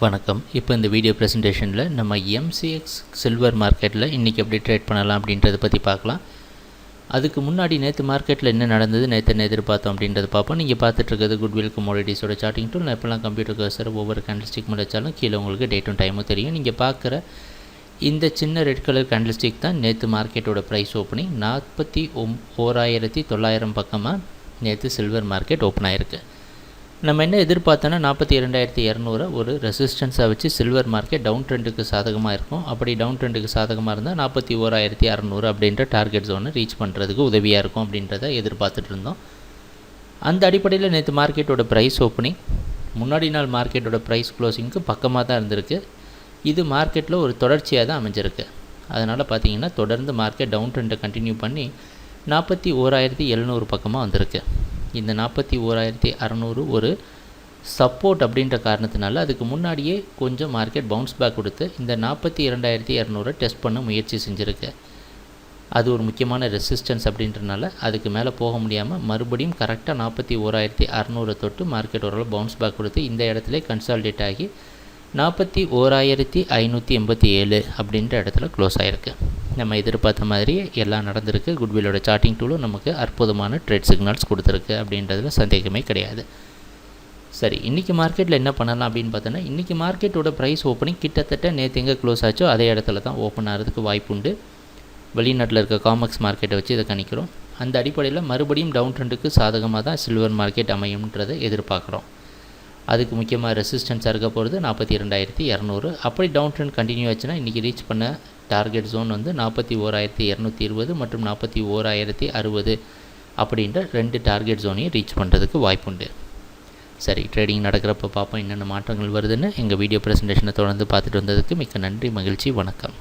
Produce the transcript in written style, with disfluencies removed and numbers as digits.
வணக்கம். இப்போ இந்த வீடியோ ப்ரெசன்டேஷனில் நம்ம எம்சிஎக்ஸ் சில்வர் மார்க்கெட்டில் இன்றைக்கி எப்படி ட்ரேட் பண்ணலாம் அப்படின்றத பற்றி பார்க்கலாம். அதுக்கு முன்னாடி நேற்று மார்க்கெட்டில் என்ன நடந்தது, நேற்று என்ன எதிர்பார்த்தோம் அப்படின்றத பார்ப்போம். நீங்கள் பார்த்துட்ருக்கிறது குட்வில் கமோடிட்டிஸோட சார்ட்டிங் டூல். நான் இப்போலாம் கம்ப்யூட்டர் கர்சர் ஒவ்வொரு கேண்டில்ஸ்டிக் மேலே வச்சாலும் கீழே உங்களுக்கு டேட்டும் டைமும் தெரியும். நீங்கள் பார்க்குற இந்த சின்ன ரெட் கலர் கேண்டில்ஸ்டிக் தான் நேற்று மார்க்கெட்டோட ப்ரைஸ் ஓப்பனிங். 41,900 பக்கமாக நேற்று சில்வர் மார்க்கெட் ஓப்பன் ஆகிருக்கு. நம்ம என்ன எதிர்பார்த்தோன்னா 42,200 ஒரு ரெசிஸ்டன்ஸாக வச்சு சில்வர் மார்க்கெட் டவுன் ட்ரெண்டுக்கு சாதகமாக இருக்கும். அப்படி டவுன் ட்ரெண்டுக்கு சாதகமாக இருந்தால் 41,600 அப்படின்ற டார்கெட் ஜோனை ரீச் பண்ணுறதுக்கு உதவியாக இருக்கும் அப்படின்றத எதிர்பார்த்துட்டு இருந்தோம். அந்த அடிப்படையில் நேற்று மார்க்கெட்டோட ப்ரைஸ் ஓப்பனிங் முன்னாடி நாள் மார்க்கெட்டோட ப்ரைஸ் க்ளோசிங்க்கு பக்கமாக தான் இருந்திருக்கு. இது மார்க்கெட்டில் ஒரு தொடர்ச்சியாக தான் அமைஞ்சிருக்கு. அதனால் பார்த்திங்கன்னா தொடர்ந்து மார்க்கெட் டவுன் ட்ரெண்டை கண்டினியூ பண்ணி 41,700 பக்கமாக வந்திருக்கு. இந்த 41,600 ஒரு சப்போர்ட் அப்படின்ற காரணத்தினால அதுக்கு முன்னாடியே கொஞ்சம் மார்க்கெட் பவுன்ஸ் பேக் கொடுத்து இந்த 42,200 டெஸ்ட் பண்ண முயற்சி செஞ்சுருக்கு. அது ஒரு முக்கியமான ரெசிஸ்டன்ஸ் அப்படின்றனால அதுக்கு மேலே போக முடியாமல் மறுபடியும் கரெக்டாக 41,600 தொட்டு மார்க்கெட் ஓரளவு பவுன்ஸ் பேக் கொடுத்து இந்த இடத்துல கன்சாலிடேட் ஆகி 41,587 அப்படின்ற இடத்துல க்ளோஸ் ஆகிருக்கு. நம்ம எதிர்பார்த்த மாதிரி எல்லாம் நடந்திருக்கு. குட்வில்லோட சார்ட்டிங் டூலும் நமக்கு அற்புதமான ட்ரேட் சிக்னல்ஸ் கொடுத்துருக்கு அப்படின்றதுல சந்தேகமே கிடையாது. சரி, இன்றைக்கி மார்க்கெட்டில் என்ன பண்ணலாம் அப்படின்னு பார்த்தோன்னா, இன்றைக்கி மார்க்கெட்டோட ப்ரைஸ் ஓப்பனிங் கிட்டத்தட்ட நேற்று எங்கே க்ளோஸ் ஆச்சோ அதே இடத்துல தான் ஓப்பன் ஆகிறதுக்கு வாய்ப்பு உண்டு. வெளிநாட்டில் இருக்க காமெக்ஸ் மார்க்கெட்டை வச்சு இதை கணிக்கிறோம். அந்த அடிப்படையில் மறுபடியும் டவுன் ட்ரெண்டுக்கு சாதகமாக தான் சில்வர் மார்க்கெட் அமையும்ன்றதை எதிர்பார்க்குறோம். அதுக்கு முக்கியமாக ரெசிஸ்டன்ஸாக இருக்க போகிறது 42,200. அப்படி டவுன் ட்ரெண்ட் கண்டினியூ ஆச்சுன்னா இன்றைக்கி ரீச் பண்ண டார்கெட் ஜோன் வந்து 41,220 மற்றும் 41,060 அப்படின்ற 2 டார்கெட் ஜோனையும் ரீச் பண்ணுறதுக்கு வாய்ப்புண்டு. சரி, ட்ரேடிங் நடக்கிறப்ப பார்ப்போம் என்னென்ன மாற்றங்கள் வருதுன்னு. எங்கள் வீடியோ ப்ரெசன்டேஷனை தொடர்ந்து பார்த்துட்டு வந்ததுக்கு மிக்க நன்றி, மகிழ்ச்சி, வணக்கம்.